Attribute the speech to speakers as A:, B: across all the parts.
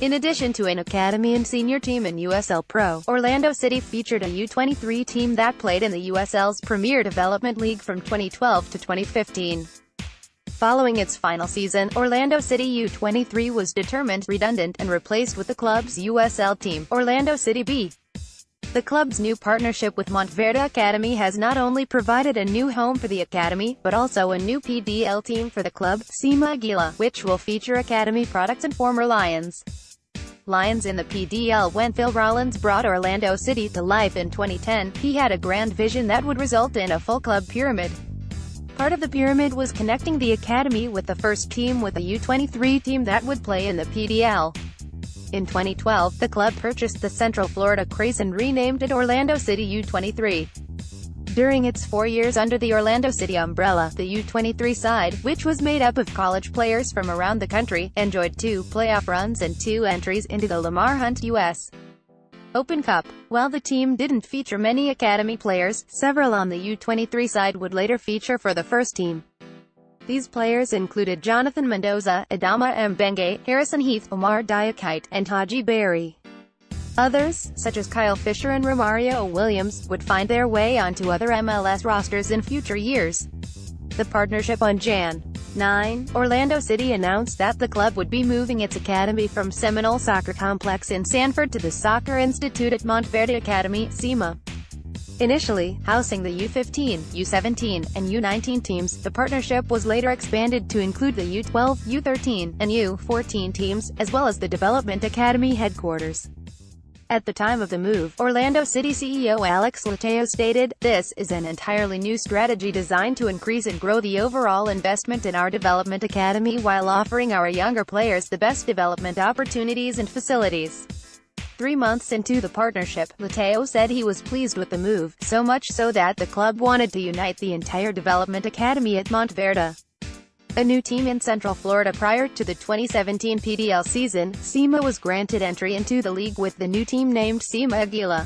A: In addition to an academy and senior team in USL Pro, Orlando City featured a U23 team that played in the USL's Premier Development League from 2012 to 2015. Following its final season, Orlando City U23 was determined redundant and replaced with the club's USL team, Orlando City B. The club's new partnership with Montverde Academy has not only provided a new home for the academy, but also a new PDL team for the club, SIMA Àguilas, which will feature academy products and former Lions. Lions in the PDL. When Phil Rollins brought Orlando City to life in 2010, he had a grand vision that would result in a full club pyramid. Part of the pyramid was connecting the academy with the first team with a U23 team that would play in the PDL. In 2012, the club purchased the Central Florida Craze and renamed it Orlando City U23. During its 4 years under the Orlando City umbrella, the U23 side, which was made up of college players from around the country, enjoyed 2 playoff runs and 2 entries into the Lamar Hunt U.S. Open Cup. While the team didn't feature many academy players, several on the U23 side would later feature for the first team. These players included Jonathan Mendoza, Adama Mbenge, Harrison Heath, Omar Diakite, and Haji Berry. Others, such as Kyle Fisher and Romario Williams, would find their way onto other MLS rosters in future years. The partnership. On Jan. 9, Orlando City announced that the club would be moving its academy from Seminole Soccer Complex in Sanford to the Soccer Institute at Montverde Academy, SIMA. Initially housing the U15, U17, and U19 teams, the partnership was later expanded to include the U12, U13, and U14 teams, as well as the Development Academy headquarters. At the time of the move, Orlando City CEO Alex Lateo stated, "This is an entirely new strategy designed to increase and grow the overall investment in our development academy while offering our younger players the best development opportunities and facilities." 3 months into the partnership, Lateo said he was pleased with the move, so much so that the club wanted to unite the entire development academy at Montverde. A new team in Central Florida. Prior to the 2017 PDL season, SIMA was granted entry into the league with the new team named SIMA Àguilas.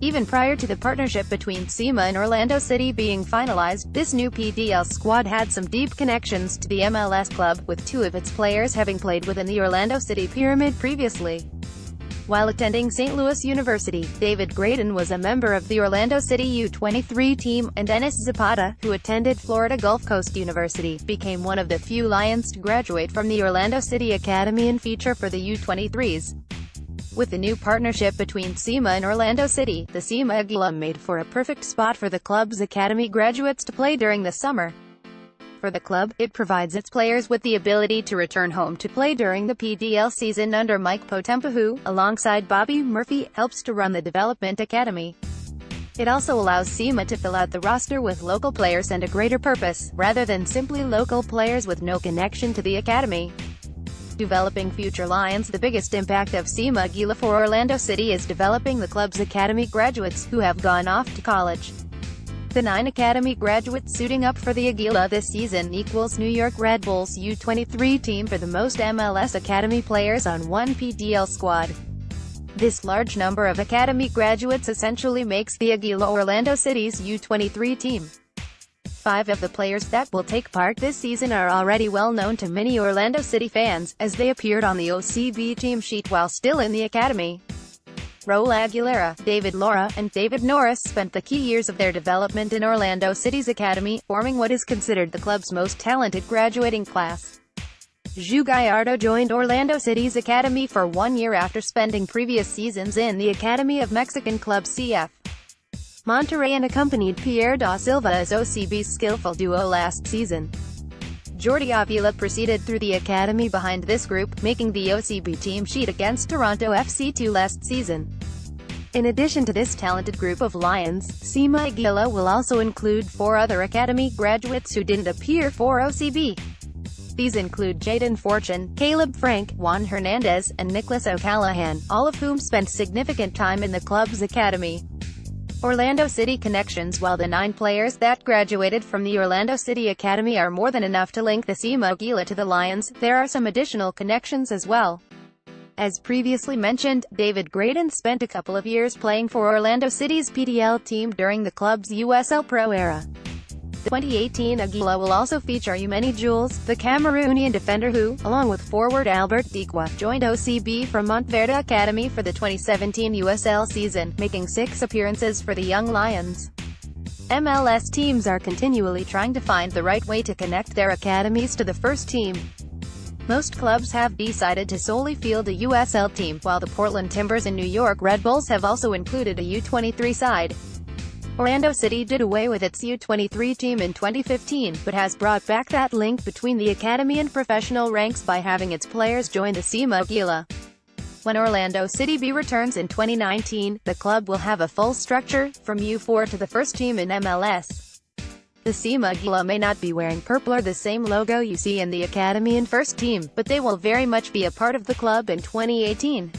A: Even prior to the partnership between SIMA and Orlando City being finalized, this new PDL squad had some deep connections to the MLS club, with 2 of its players having played within the Orlando City pyramid previously. While attending St. Louis University, David Graydon was a member of the Orlando City U23 team, and Dennis Zapata, who attended Florida Gulf Coast University, became one of the few Lions to graduate from the Orlando City Academy and feature for the U23s. With the new partnership between SIMA and Orlando City, the SIMA Àguilas made for a perfect spot for the club's academy graduates to play during the summer. For the club, it provides its players with the ability to return home to play during the PDL season under Mike Potempa, who, alongside Bobby Murphy, helps to run the Development Academy. It also allows SIMA to fill out the roster with local players and a greater purpose, rather than simply local players with no connection to the academy. Developing future Lions. The biggest impact of SIMA Àguilas for Orlando City is developing the club's academy graduates, who have gone off to college. The 9 academy graduates suiting up for the Àguilas this season equals New York Red Bulls U23 team for the most MLS academy players on one PDL squad. This large number of academy graduates essentially makes the Àguilas Orlando City's U23 team. 5 of the players that will take part this season are already well known to many Orlando City fans, as they appeared on the OCB team sheet while still in the academy. Raul Aguilera, David Laura, and David Norris spent the key years of their development in Orlando City's academy, forming what is considered the club's most talented graduating class. Ju Gallardo joined Orlando City's academy for 1 year after spending previous seasons in the academy of Mexican club CF Monterrey and accompanied Pierre da Silva as OCB's skillful duo last season. Jordi Avila proceeded through the academy behind this group, making the OCB team sheet against Toronto FC2 last season. In addition to this talented group of Lions, SIMA Àguilas will also include 4 other academy graduates who didn't appear for OCB. These include Jayden Fortune, Caleb Frank, Juan Hernandez, and Nicholas O'Callaghan, all of whom spent significant time in the club's academy. Orlando City connections. While the 9 players that graduated from the Orlando City Academy are more than enough to link the SIMA Àguilas to the Lions, there are some additional connections as well. As previously mentioned, David Graydon spent a couple of years playing for Orlando City's PDL team during the club's USL Pro era. The 2018 Àguila will also feature Oumeni Jules, the Cameroonian defender who, along with forward Albert Dikwa, joined OCB from Montverde Academy for the 2017 USL season, making 6 appearances for the Young Lions. MLS teams are continually trying to find the right way to connect their academies to the first team. Most clubs have decided to solely field a USL team, while the Portland Timbers and New York Red Bulls have also included a U23 side. Orlando City did away with its U23 team in 2015, but has brought back that link between the academy and professional ranks by having its players join the SIMA Àguilas. When Orlando City B returns in 2019, the club will have a full structure, from U4 to the first team in MLS. The SIMA Àguilas may not be wearing purple or the same logo you see in the academy and first team, but they will very much be a part of the club in 2018.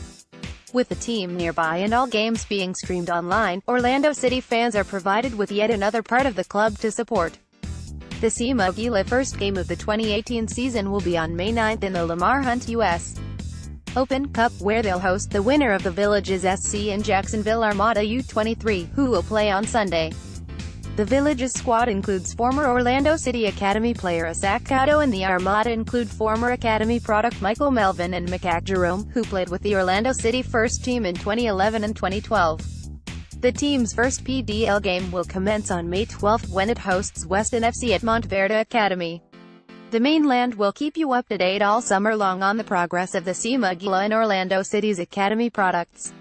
A: With the team nearby and all games being streamed online, Orlando City fans are provided with yet another part of the club to support. The SIMA Àguilas first game of the 2018 season will be on May 9 in the Lamar Hunt U.S. Open Cup, where they'll host the winner of the Villages SC and Jacksonville Armada U23, who will play on Sunday. The Villages squad includes former Orlando City Academy player Isaac Cotto, and the Armada include former Academy product Michael Melvin and Macaque Jerome, who played with the Orlando City first team in 2011 and 2012. The team's first PDL game will commence on May 12 when it hosts Weston FC at Montverde Academy. The mainland will keep you up to date all summer long on the progress of the SIMA Àguilas and Orlando City's Academy products.